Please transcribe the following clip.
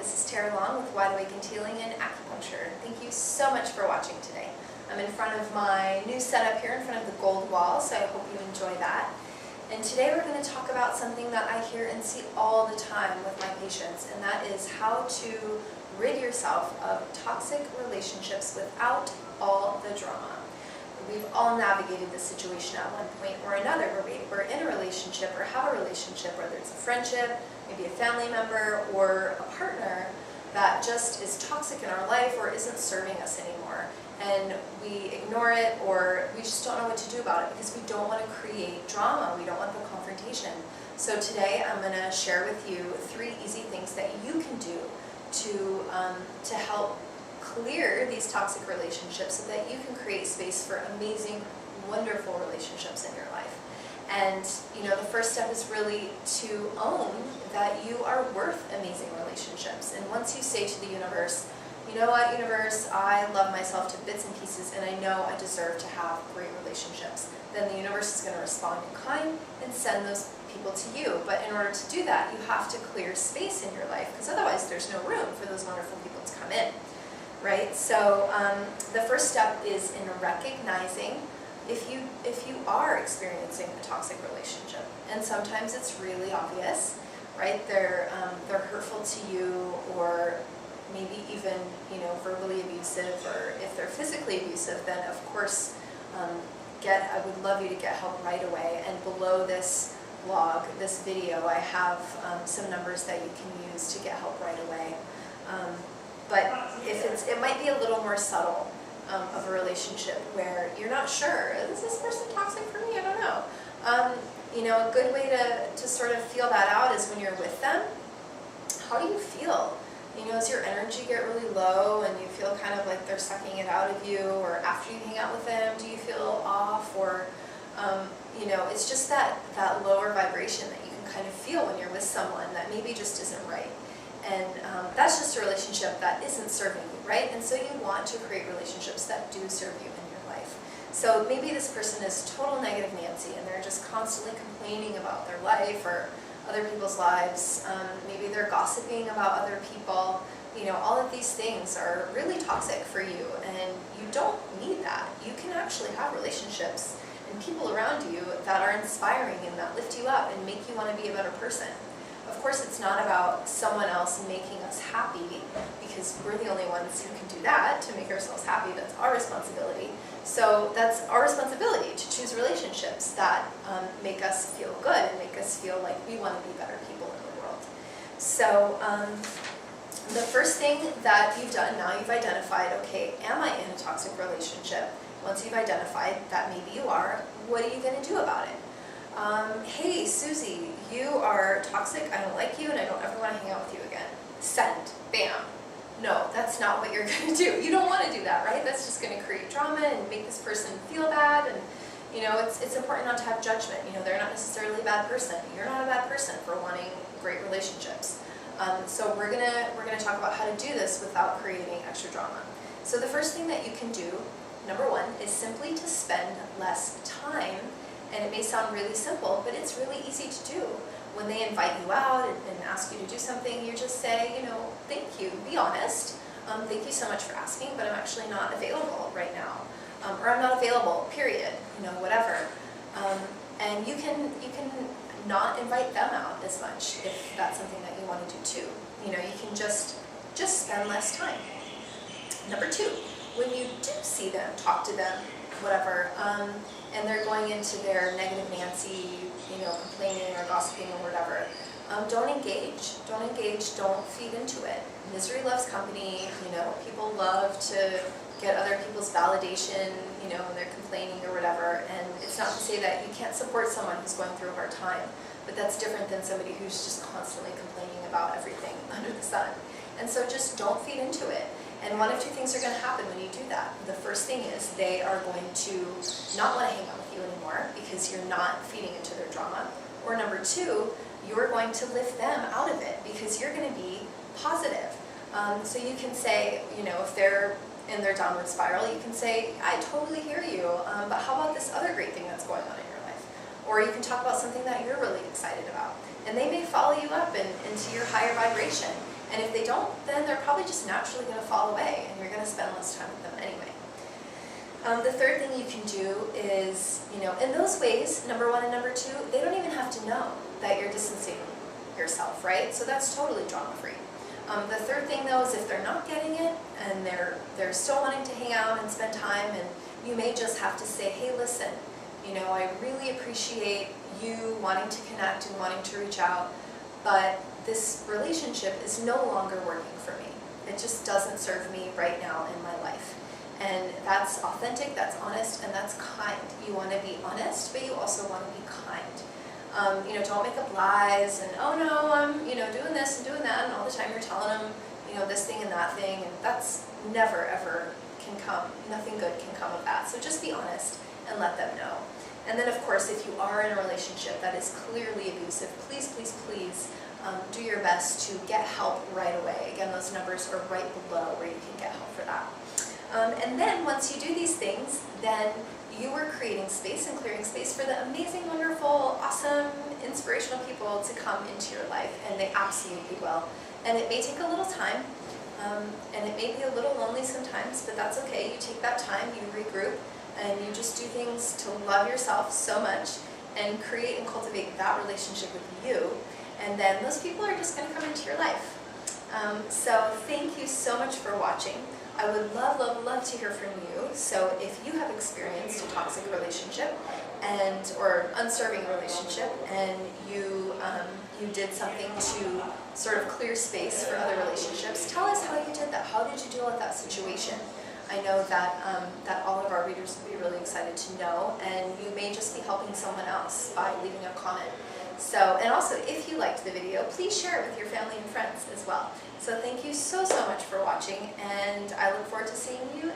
this is Tara Long with Wide Awakened Healing and Acupuncture. Thank you so much for watching today. I'm in front of my new setup here, in front of the gold wall, so I hope you enjoy that. And today we're going to talk about something that I hear and see all the time with my patients, and that is how to rid yourself of toxic relationships without all the drama. We've all navigated this situation at one point or another, where we're in a relationship or have a relationship, whether it's a friendship, maybe a family member, or a partner that just is toxic in our life or isn't serving us anymore. And we ignore it, or we just don't know what to do about it because we don't want to create drama. We don't want the confrontation. So today I'm going to share with you 3 easy things that you can do to help clear these toxic relationships so that you can create space for amazing, wonderful relationships in your life. And the first step is really to own that you are worth amazing relationships. And once you say to the universe, you know what, universe, I love myself to bits and pieces and I know I deserve to have great relationships, then the universe is going to respond in kind and send those people to you. But in order to do that, you have to clear space in your life, because otherwise there's no room for those wonderful people to come in. Right? So the first step is in recognizing if you are experiencing a toxic relationship, and sometimes it's really obvious, right? They're hurtful to you, or maybe even verbally abusive, or if they're physically abusive, then of course I would love you to get help right away. And below this blog, this video, I have some numbers that you can use to get help right away. But it might be a little more subtle of a relationship where you're not sure, is this person toxic for me? I don't know. A good way to sort of feel that out is when you're with them. How do you feel? Does your energy get really low and you feel kind of like they're sucking it out of you? Or after you hang out with them, do you feel off? Or, it's just that lower vibration that you can kind of feel when you're with someone that maybe just isn't right. And that's just a relationship that isn't serving you, right? And so you want to create relationships that do serve you in your life. So maybe this person is total negative Nancy and they're just constantly complaining about their life or other people's lives. Maybe they're gossiping about other people. All of these things are really toxic for you, and you don't need that. You can actually have relationships and people around you that are inspiring and that lift you up and make you want to be a better person. Of course, it's not about someone else making us happy, because we're the only ones who can do that, to make ourselves happy. That's our responsibility. So that's our responsibility, to choose relationships that make us feel good and make us feel like we want to be better people in the world. So the first thing that you've done, now you've identified, okay, am I in a toxic relationship? Once you've identified that maybe you are, what are you going to do about it? Hey, Susie, you are toxic, I don't like you, and I don't ever want to hang out with you again. Send. Bam. No, that's not what you're going to do. You don't want to do that, right? That's just going to create drama and make this person feel bad. And, it's important not to have judgment. They're not necessarily a bad person. You're not a bad person for wanting great relationships. So we're gonna talk about how to do this without creating extra drama. So the first thing that you can do, number 1, is simply to spend less time. And it may sound really simple, but it's really easy to do. When they invite you out and ask you to do something, you just say, thank you, be honest. Thank you so much for asking, but I'm actually not available right now. Or I'm not available, period, whatever. And you can not invite them out as much if that's something that you want to do too. You can just spend less time. Number 2, when you do see them, talk to them, whatever, and they're going into their negative Nancy, complaining or gossiping or whatever, don't engage. Don't feed into it. Misery loves company. People love to get other people's validation, when they're complaining or whatever. And it's not to say that you can't support someone who's going through a hard time, but that's different than somebody who's just constantly complaining about everything under the sun. And so just don't feed into it. And one of 2 things are going to happen when you do that. The first thing is they are going to not want to hang out with you anymore because you're not feeding into their drama. Or number 2, you're going to lift them out of it because you're going to be positive. So you can say, if they're in their downward spiral, you can say, I totally hear you, but how about this other great thing that's going on in your life? Or you can talk about something that you're really excited about. And they may follow you up into your higher vibration. And if they don't, then they're probably just naturally going to fall away, and you're going to spend less time with them anyway. The third thing you can do is, in those ways, number one and number two, they don't even have to know that you're distancing yourself, right? So that's totally drama-free. The third thing, though, is if they're not getting it and they're still wanting to hang out and spend time, and you may just have to say, hey, listen, I really appreciate you wanting to connect and wanting to reach out, but this relationship is no longer working for me. It just doesn't serve me right now in my life. And that's authentic, that's honest, and that's kind. You want to be honest, but you also want to be kind. Don't make up lies and, oh no, I'm, doing this and doing that, and all the time you're telling them, this thing and that thing, and that's never, ever can come, nothing good can come of that. So just be honest and let them know. And then, of course, if you are in a relationship that is clearly abusive, please, please, please do your best to get help right away. Again, those numbers are right below where you can get help for that. And then once you do these things, then you are creating space and clearing space for the amazing, wonderful, awesome, inspirational people to come into your life, and they absolutely will. And it may take a little time, and it may be a little lonely sometimes, but that's okay. You take that time, you regroup, and you just do things to love yourself so much and create and cultivate that relationship with you, and then those people are just going to come into your life. So thank you so much for watching. I would love, love, love to hear from you. So if you have experienced a toxic relationship or unserving relationship, and you did something to sort of clear space for other relationships, tell us how you did that. How did you deal with that situation? I know that that all of our readers will be really excited to know, and you may just be helping someone else by leaving a comment. So, and also, if you liked the video, please share it with your family and friends as well. So thank you so, so much for watching, and I look forward to seeing you